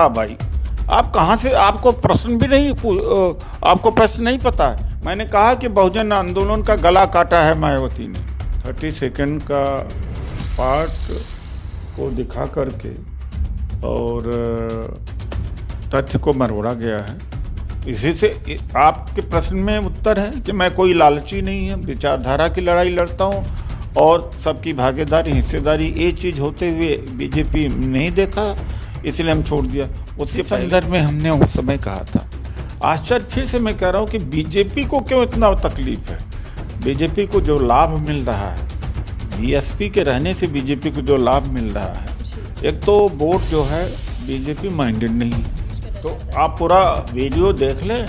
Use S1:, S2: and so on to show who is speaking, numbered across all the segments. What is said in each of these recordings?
S1: हाँ भाई, आप कहाँ से, आपको प्रश्न भी नहीं आपको प्रश्न नहीं पता है। मैंने कहा कि बहुजन आंदोलन का गला काटा है मायावती ने। 30 सेकंड का पार्ट को दिखा करके और तथ्य को मरोड़ा गया है। इसी से आपके प्रश्न में उत्तर है कि मैं कोई लालची नहीं है, विचारधारा की लड़ाई लड़ता हूँ और सबकी भागीदारी हिस्सेदारी ये चीज़ होते हुए बीजेपी नहीं देखा, इसलिए हम छोड़ दिया। उसके संदर्भ में हमने उस समय कहा था। आश्चर्य फिर से मैं कह रहा हूँ कि बीजेपी को क्यों इतना तकलीफ है। बीजेपी को जो लाभ मिल रहा है, बीएसपी के रहने से बीजेपी को जो लाभ मिल रहा है, एक तो वोट जो है बीजेपी माइंडेड नहीं। तो आप पूरा वीडियो देख लें,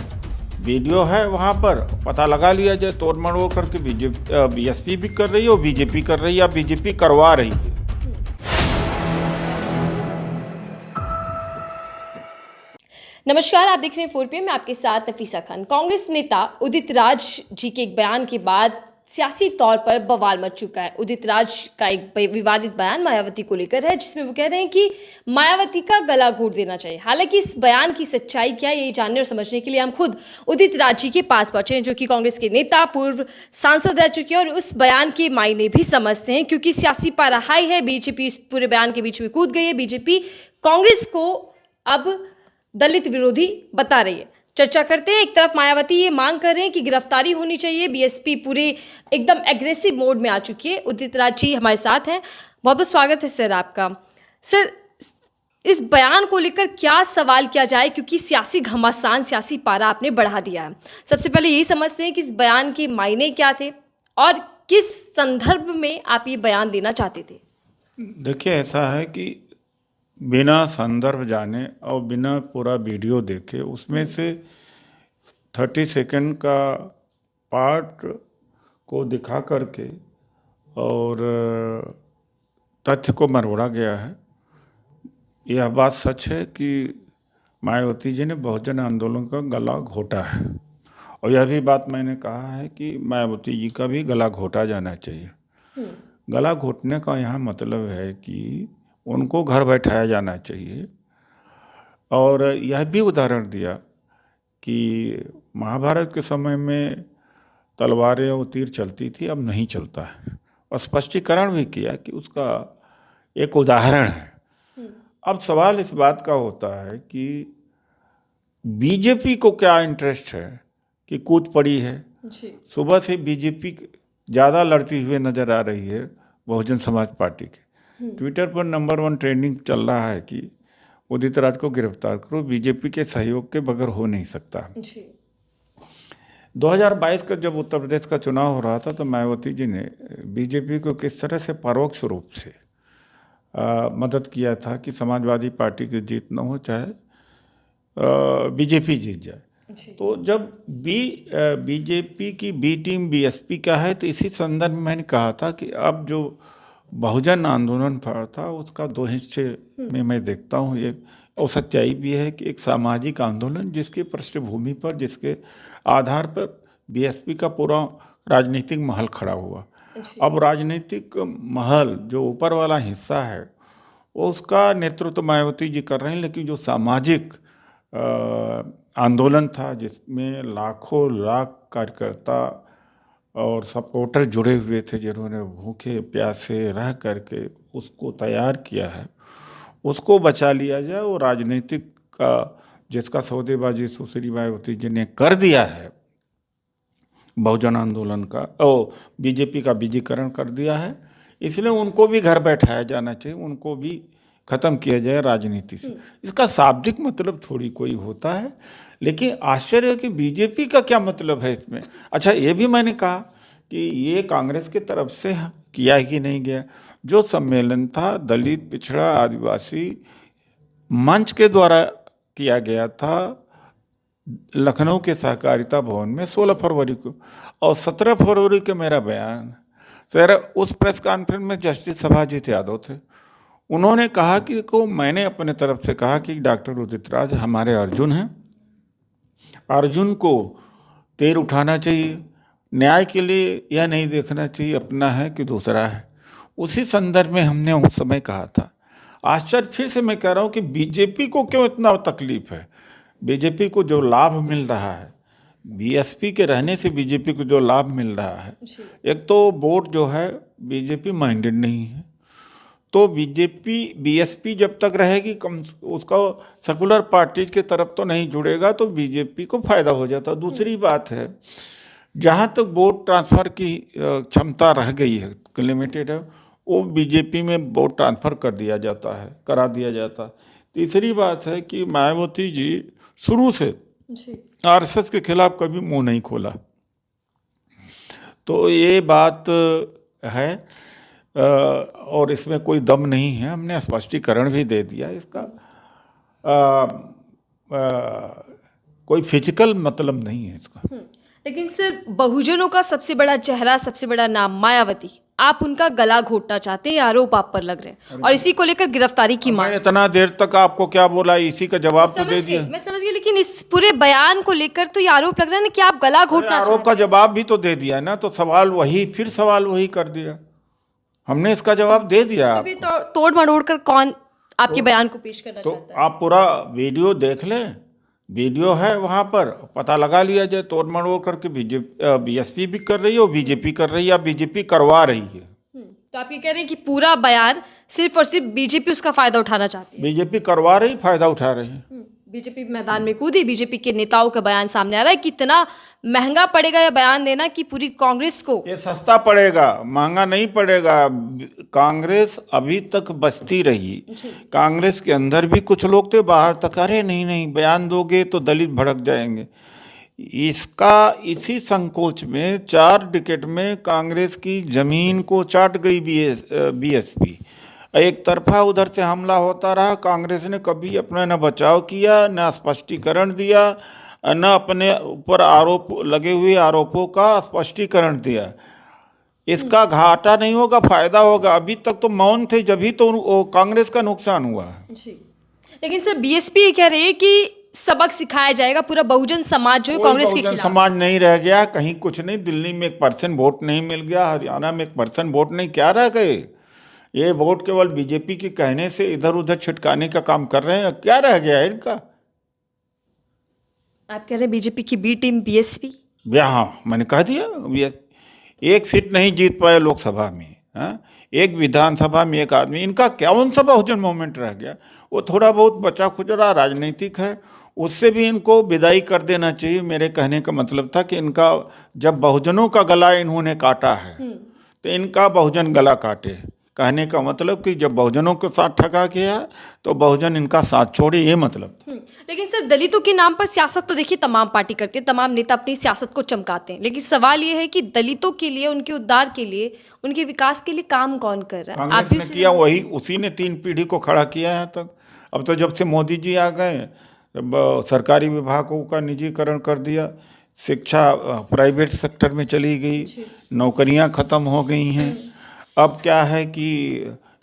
S1: वीडियो है वहाँ पर, पता लगा लिया जाए। तोड़ मरोड़ करके बीएसपी भी कर रही है और बीजेपी कर रही है या बीजेपी करवा रही है।
S2: नमस्कार, आप देख रहे हैं 4PM में आपके साथ नफीसा खान। कांग्रेस नेता उदित राज जी के एक बयान के बाद सियासी तौर पर बवाल मच चुका है। उदित राज का एक विवादित बयान मायावती को लेकर है, जिसमें वो कह रहे हैं कि मायावती का गला घोट देना चाहिए। हालांकि इस बयान की सच्चाई क्या है, ये जानने और समझने के लिए हम खुद उदित राज जी के पास पहुंचे हैं, जो कि कांग्रेस के नेता, पूर्व सांसद रह चुके हैं और उस बयान के मायने भी समझते हैं। क्योंकि सियासी पारा हाई है, बीजेपी इस पूरे बयान के बीच में कूद गई है। बीजेपी कांग्रेस को अब दलित विरोधी बता रही है। चर्चा करते हैं। एक तरफ मायावती ये मांग कर रहे हैं कि गिरफ्तारी होनी चाहिए, बीएसपी पूरे एकदम एग्रेसिव मोड में आ चुकी है। उदित राज जी हमारे साथ हैं, बहुत बहुत स्वागत है सर आपका। सर, इस बयान को लेकर क्या सवाल किया जाए, क्योंकि सियासी घमासान, सियासी पारा आपने बढ़ा दिया है। सबसे पहले यही समझते हैं कि इस बयान के मायने क्या थे और किस संदर्भ में आप ये बयान देना चाहते थे।
S1: देखिए, ऐसा है कि बिना संदर्भ जाने और बिना पूरा वीडियो देखे उसमें से 30 सेकंड का पार्ट को दिखा करके और तथ्य को मरोड़ा गया है। यह बात सच है कि मायावती जी ने बहुजन आंदोलन का गला घोटा है, और यह भी बात मैंने कहा है कि मायावती जी का भी गला घोटा जाना चाहिए। गला घोटने का यहाँ मतलब है कि उनको घर बैठाया जाना चाहिए। और यह भी उदाहरण दिया कि महाभारत के समय में तलवारें और तीर चलती थी, अब नहीं चलता है, और स्पष्टीकरण भी किया कि उसका एक उदाहरण है। अब सवाल इस बात का होता है कि बीजेपी को क्या इंटरेस्ट है कि कूद पड़ी है। सुबह से बीजेपी ज़्यादा लड़ती हुई नजर आ रही है बहुजन समाज पार्टी के। ट्विटर पर नंबर 1 ट्रेंडिंग चल रहा है कि उदित राज को गिरफ्तार करो, बीजेपी के सहयोग के बगैर हो नहीं सकता। 2022 का जब उत्तर प्रदेश का चुनाव हो रहा था तो मायावती जी ने बीजेपी को किस तरह से परोक्ष रूप से मदद किया था कि समाजवादी पार्टी की जीत न हो, चाहे बीजेपी जीत जाए। तो जब बीजेपी की बी टीम बीएसपी का है, तो इसी संदर्भ में मैंने कहा था कि अब जो बहुजन आंदोलन था उसका 2 हिस्से में मैं देखता हूँ ये, और सच्चाई भी है कि एक सामाजिक आंदोलन जिसके पृष्ठभूमि पर, जिसके आधार पर बीएसपी का पूरा राजनीतिक महल खड़ा हुआ। अब राजनीतिक महल जो ऊपर वाला हिस्सा है उसका नेतृत्व मायावती जी कर रहे हैं, लेकिन जो सामाजिक आंदोलन था जिसमें लाखों लाख कार्यकर्ता और सपोर्टर जुड़े हुए थे, जिन्होंने भूखे प्यासे रह करके उसको तैयार किया है, उसको बचा लिया जाए। और राजनीतिक का जिसका सौदेबाजी सुश्री मायावती जी ने कर दिया है, बहुजन आंदोलन का और बीजेपी का बीजीकरण कर दिया है, इसलिए उनको भी घर बैठाया जाना चाहिए, उनको भी ख़त्म किया जाए राजनीति से। इसका शाब्दिक मतलब थोड़ी कोई होता है, लेकिन आश्चर्य है कि बीजेपी का क्या मतलब है इसमें। अच्छा, ये भी मैंने कहा कि ये कांग्रेस की तरफ से किया ही नहीं गया। जो सम्मेलन था दलित, पिछड़ा, आदिवासी मंच के द्वारा किया गया था लखनऊ के सहकारिता भवन में 16 फरवरी को, और 17 फरवरी को मेरा बयान। सर, उस प्रेस कॉन्फ्रेंस में जस्टिस सभाजीत यादव थे। उन्होंने कहा कि मैंने अपने तरफ से कहा कि डॉक्टर उदित राज हमारे अर्जुन हैं, अर्जुन को तीर उठाना चाहिए, न्याय के लिए यह नहीं देखना चाहिए अपना है कि दूसरा है। उसी संदर्भ में हमने उस समय कहा था। आश्चर्य फिर से मैं कह रहा हूं कि बीजेपी को क्यों इतना तकलीफ है। बीजेपी को जो लाभ मिल रहा है, बीएसपी के रहने से बीजेपी को जो लाभ मिल रहा है, एक तो वोट जो है बीजेपी माइंडेड नहीं है, तो बीजेपी बीएसपी जब तक रहेगी कम उसका सेकुलर पार्टीज की तरफ तो नहीं जुड़ेगा, तो बीजेपी को फायदा हो जाता। दूसरी बात है, जहाँ तक वोट ट्रांसफर की क्षमता रह गई है, लिमिटेड है, वो बीजेपी में वोट ट्रांसफर कर दिया जाता है, करा दिया जाता है। तीसरी बात है कि मायावती जी शुरू से आरएसएस के खिलाफ कभी मुंह नहीं खोला, तो ये बात है और इसमें कोई दम नहीं है। हमने स्पष्टीकरण भी दे दिया इसका। कोई फिजिकल मतलब नहीं है इसका।
S2: लेकिन सर, बहुजनों का सबसे बड़ा चेहरा, सबसे बड़ा नाम मायावती, आप उनका गला घोटना चाहते हैं, आरोप आप पर लग रहे हैं और इसी को लेकर गिरफ्तारी की मांग।
S1: मैं इतना देर तक आपको क्या बोला, इसी का जवाब तो दे दिया।
S2: मैं समझ गई, लेकिन इस पूरे बयान को लेकर तो ये आरोप लग रहा है ना कि आप गला घोटना
S1: आरोप का जवाब भी तो दे दिया है ना, तो सवाल वही कर दिया। हमने इसका जवाब दे दिया।
S2: अभी तो तोड़ मरोड़ कर कौन आपके बयान को पेश करना चाहता है?
S1: आप पूरा वीडियो देख लें, वीडियो है वहाँ पर, पता लगा लिया जाए। तोड़ मरोड़ करके बीएसपी भी कर रही है और बीजेपी कर रही है, या बीजेपी करवा रही है।
S2: तो आप ये कह रहे हैं कि पूरा बयान सिर्फ और सिर्फ बीजेपी उसका फायदा उठाना चाहती है?
S1: बीजेपी करवा रही, फायदा उठा रही है।
S2: बीजेपी मैदान में कूदी, बीजेपी के नेताओं का बयान सामने आ रहा है कि इतना महंगा पड़ेगा यह बयान देना कि पूरी कांग्रेस को।
S1: ये सस्ता पड़ेगा, महंगा नहीं पड़ेगा। कांग्रेस अभी तक बचती रही, कांग्रेस के अंदर भी कुछ लोग थे, बाहर तक अरे नहीं नहीं बयान दोगे तो दलित भड़क जाएंगे। इसी संकोच में 4 डिकेट में कांग्रेस की जमीन को चाट गई बीएसपी। एक तरफा उधर से हमला होता रहा, कांग्रेस ने कभी अपना न बचाव किया, न स्पष्टीकरण दिया, न अपने ऊपर आरोप लगे हुए आरोपों का स्पष्टीकरण दिया। इसका घाटा नहीं होगा, फायदा होगा। अभी तक तो मौन थे, जब तो कांग्रेस का नुकसान हुआ
S2: जी। लेकिन सर, बीएसपी ये कह रही है कि सबक सिखाया जाएगा, पूरा बहुजन समाज जो है कांग्रेस के खिलाफ।
S1: समाज नहीं रह गया कहीं, कुछ नहीं। दिल्ली में 1% वोट नहीं मिल गया, हरियाणा में 1% वोट नहीं, क्या रह गए? ये वोट केवल बीजेपी के कहने से इधर उधर छिटकाने का काम कर रहे हैं, क्या रह गया है इनका?
S2: आप कह रहे हैं बीजेपी की बी टीम बीएसपी?
S1: हाँ, मैंने कह दिया। एक सीट नहीं जीत पाए लोकसभा में, एक विधानसभा में एक आदमी। इनका कौन सा बहुजन मूवमेंट रह गया? वो थोड़ा बहुत बचा खुचरा राजनीतिक है, उससे भी इनको विदाई कर देना चाहिए। मेरे कहने का मतलब था कि इनका जब बहुजनों का गला इन्होंने काटा है, तो इनका बहुजन गला काटे। कहने का मतलब कि जब बहुजनों के साथ ठगा गया तो बहुजन इनका साथ छोड़े, ये मतलब।
S2: लेकिन सर, दलितों के नाम पर सियासत तो देखिए तमाम पार्टी करते हैं, तमाम नेता अपनी सियासत को चमकाते हैं, लेकिन सवाल ये है कि दलितों के लिए, उनके उद्धार के लिए, उनके विकास के लिए काम कौन कर रहा है?
S1: कांग्रेस ने किया, वही उसी ने 3 पीढ़ी को खड़ा किया है तक। अब तो जब से मोदी जी आ गए, सरकारी विभागों का निजीकरण कर दिया, शिक्षा प्राइवेट सेक्टर में चली गई, नौकरियां खत्म हो गई हैं। अब क्या है कि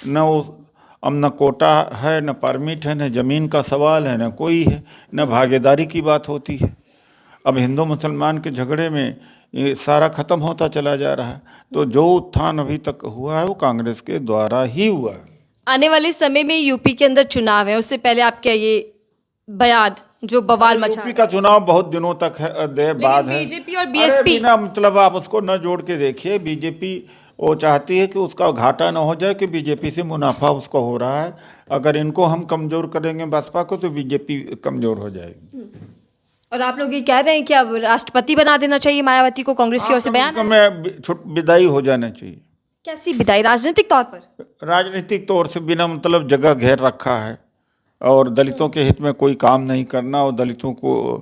S1: अब न कोटा है, न परमिट है, न ज़मीन का सवाल है, न कोई है, न भागीदारी की बात होती है। अब हिंदू मुसलमान के झगड़े में ये सारा खत्म होता चला जा रहा है। तो जो उत्थान अभी तक हुआ है वो कांग्रेस के द्वारा ही हुआ है।
S2: आने वाले समय में यूपी के अंदर चुनाव है, उससे पहले आपका ये बयान जो बवाल मचा,
S1: यूपी का चुनाव बहुत दिनों तक है, देर बाद है।
S2: बीजेपी और बीएसपी
S1: बिना मतलब आप उसको न जोड़ के देखिए। बीजेपी वो चाहती है कि उसका घाटा ना हो जाए, कि बीजेपी से मुनाफा उसको हो रहा है। अगर इनको हम कमजोर करेंगे बसपा को, तो बीजेपी कमजोर हो जाएगी।
S2: और आप लोग ये कह रहे हैं कि अब राष्ट्रपति बना देना चाहिए मायावती को, कांग्रेस की ओर से बयान?
S1: विदाई हो जाना चाहिए।
S2: कैसी विदाई? राजनीतिक तौर पर?
S1: राजनीतिक तौर से बिना मतलब जगह घेर रखा है और दलितों के हित में कोई काम नहीं करना, और दलितों को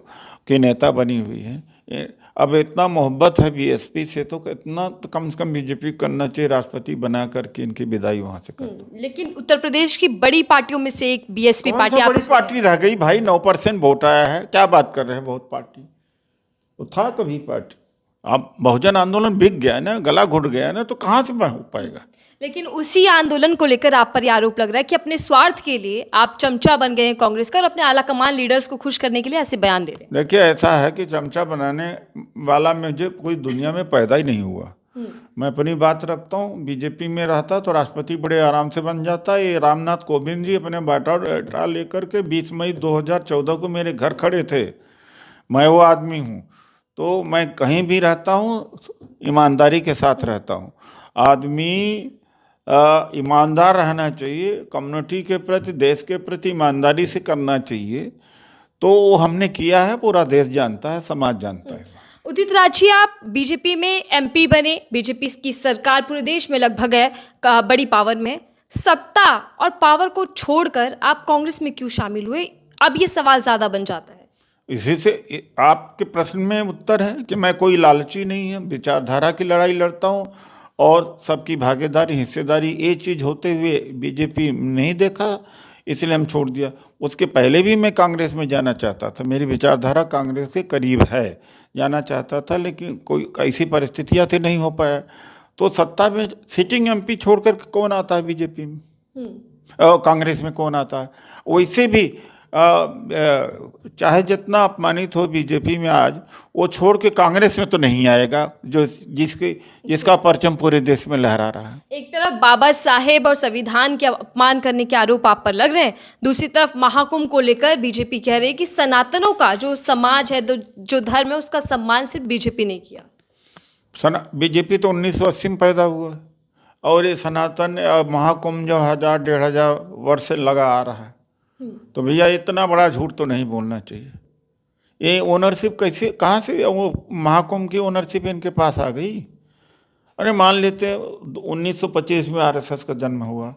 S1: की नेता बनी हुई है। अब इतना मोहब्बत है बीएसपी से, तो इतना तो कम से कम बीजेपी करना चाहिए, राष्ट्रपति बना करके इनकी विदाई वहां से कर दो।
S2: लेकिन उत्तर प्रदेश की बड़ी पार्टियों में से एक बीएसपी पार्टी,
S1: बड़ी पार्टी रह गई भाई। 9% वोट आया है, क्या बात कर रहे हैं? बहुत पार्टी तो था कभी पार्टी। अब बहुजन आंदोलन बिक गया ना, गला घुट गया ना, तो कहाँ से हो पाएगा?
S2: लेकिन उसी आंदोलन को लेकर आप पर यह आरोप लग रहा है कि अपने स्वार्थ के लिए आप चमचा बन गए हैं कांग्रेस का, और अपने आला कमान लीडर्स को खुश करने के लिए ऐसे बयान दे रहे हैं।
S1: देखिए, ऐसा है कि चमचा बनाने वाला मुझे कोई दुनिया में पैदा ही नहीं हुआ। मैं अपनी बात रखता हूँ। बीजेपी में रहता तो राष्ट्रपति बड़े आराम से बन जाता। ये रामनाथ कोविंद जी अपने बायोडाटा लेकर के 20 मई 2014 को मेरे घर खड़े थे। मैं वो आदमी हूँ, तो मैं कहीं भी रहता हूँ ईमानदारी के साथ रहता हूँ। आदमी ईमानदार रहना चाहिए, कम्युनिटी के प्रति, देश के प्रति ईमानदारी से करना चाहिए। तो वो हमने किया है, पूरा देश जानता है, समाज जानता है।
S2: उदित राज जी, आप बीजेपी में एमपी बने, बीजेपी की सरकार पूरे देश में लगभग है बड़ी पावर में। सत्ता और पावर को छोड़कर आप कांग्रेस में क्यों शामिल हुए? अब ये सवाल ज्यादा बन जाता है।
S1: इसी से आपके प्रश्न में उत्तर है कि मैं कोई लालची नहीं है, विचारधारा की लड़ाई लड़ता हूँ और सबकी भागीदारी, हिस्सेदारी, ये चीज़ होते हुए बीजेपी नहीं देखा, इसलिए हम छोड़ दिया। उसके पहले भी मैं कांग्रेस में जाना चाहता था, मेरी विचारधारा कांग्रेस के करीब है, जाना चाहता था, लेकिन कोई ऐसी परिस्थितियाँ थी, नहीं हो पाया। तो सत्ता में सिटिंग एमपी छोड़कर कौन आता है बीजेपी में? कांग्रेस में कौन आता है? वैसे भी चाहे जितना अपमानित हो बीजेपी में आज, वो छोड़ के कांग्रेस में तो नहीं आएगा जो जिसका परचम पूरे देश में लहरा रहा है।
S2: एक तरफ बाबा साहेब और संविधान के अपमान करने के आरोप आप पर लग रहे हैं, दूसरी तरफ महाकुंभ को लेकर बीजेपी कह रही है कि सनातनों का जो समाज है, जो धर्म है, उसका सम्मान सिर्फ बीजेपी ने किया।
S1: बीजेपी तो 1980 में पैदा हुआ और ये सनातन महाकुंभ जो 1000-1500 वर्ष से लगा आ रहा है। तो भैया इतना बड़ा झूठ तो नहीं बोलना चाहिए। ये ओनरशिप कैसे, कहाँ से वो महाकुंभ की ओनरशिप इनके पास आ गई? अरे मान लेते हैं 1925 में आरएसएस का जन्म हुआ,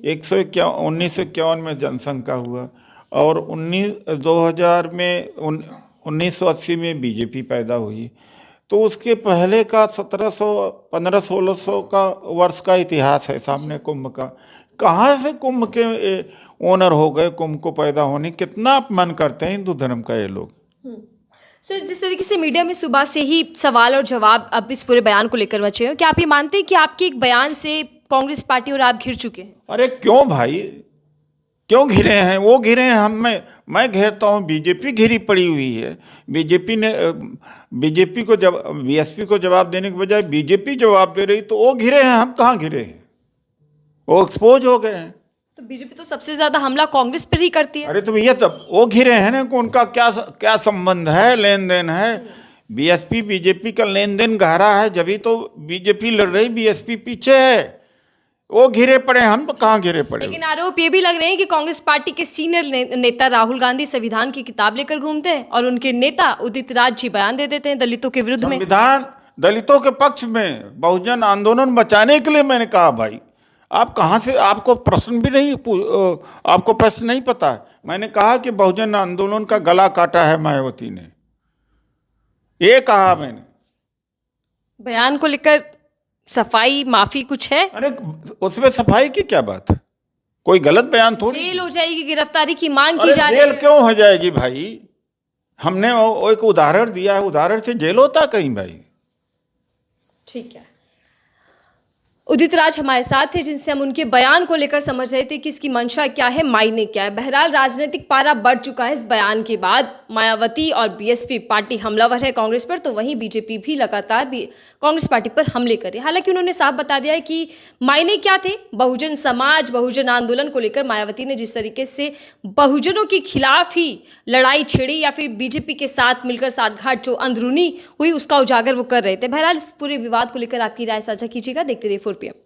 S1: 1951 में जनसंघ का हुआ और 2000 में 1980 में बीजेपी पैदा हुई। तो उसके पहले का 1500-1600 का वर्ष का इतिहास है सामने कुंभ का। कहाँ से कुंभ के ओनर हो गए? कुंभ को पैदा होने, कितना अपमान करते हैं हिंदू धर्म का ये लोग।
S2: सर, जिस तरीके से मीडिया में सुबह से ही सवाल और जवाब अब इस पूरे बयान को लेकर मचे हैं, क्या आप ये मानते हैं कि आपके एक बयान से कांग्रेस पार्टी और आप घिर चुके हैं?
S1: अरे क्यों भाई, क्यों घिरे हैं? वो घिरे हैं, मैं घेरता हूँ। बीजेपी घिरी पड़ी हुई है। बीजेपी को जब बीएसपी को जवाब देने के बजाय बीजेपी जवाब दे रही, तो वो घिरे हैं, हम कहाँ घिरे हैं? वो एक्सपोज हो गए हैं।
S2: तो बीजेपी तो सबसे ज्यादा हमला कांग्रेस पर ही करती है।
S1: अरे तो भैया, तब वो घिरे हैं ना, उनका क्या संबंध है, लेन देन है? बीएसपी बीजेपी का लेन देन गहरा है, जब तो बीजेपी लड़ रही, बीएसपी पीछे है। वो घिरे पड़े, हम तो कहाँ घिरे पड़े?
S2: लेकिन आरोप ये भी लग रहे हैं कि कांग्रेस पार्टी के सीनियर नेता राहुल गांधी संविधान की किताब लेकर घूमते हैं और उनके नेता उदित राज जी बयान दे देते हैं दलितों के विरुद्ध में।
S1: संविधान दलितों के पक्ष में, बहुजन आंदोलन बचाने के लिए मैंने कहा। भाई आप कहाँ से, आपको प्रश्न भी नहीं, आपको प्रश्न नहीं पता है। मैंने कहा कि बहुजन आंदोलन का गला काटा है मायावती ने, ये कहा मैंने।
S2: बयान को लेकर सफाई, माफी कुछ है?
S1: अरे उसमें सफाई की क्या बात है? कोई गलत बयान थोड़ी।
S2: जेल हो जाएगी, गिरफ्तारी की मांग की जा रही है।
S1: जेल क्यों हो जाएगी भाई? हमने एक उदाहरण दिया है, उदाहरण से जेल होता कहीं भाई?
S2: ठीक है। उदित राज हमारे साथ थे, जिनसे हम उनके बयान को लेकर समझ रहे थे कि इसकी मंशा क्या है, मायने क्या है। बहरहाल राजनीतिक पारा बढ़ चुका है इस बयान के बाद। मायावती और बीएसपी पार्टी हमलावर है कांग्रेस पर, तो वहीं बीजेपी भी लगातार कांग्रेस पार्टी पर हमले करे। हालांकि उन्होंने साफ बता दिया है कि मायने क्या थे। बहुजन समाज, बहुजन आंदोलन को लेकर मायावती ने जिस तरीके से बहुजनों के खिलाफ ही लड़ाई छेड़ी या फिर बीजेपी के साथ मिलकर साठगांठ जो अंदरूनी हुई उसका उजागर वो कर रहे थे। बहरहाल इस पूरे विवाद को लेकर आपकी राय साझा कीजिएगा। देखते रहिए 4PM।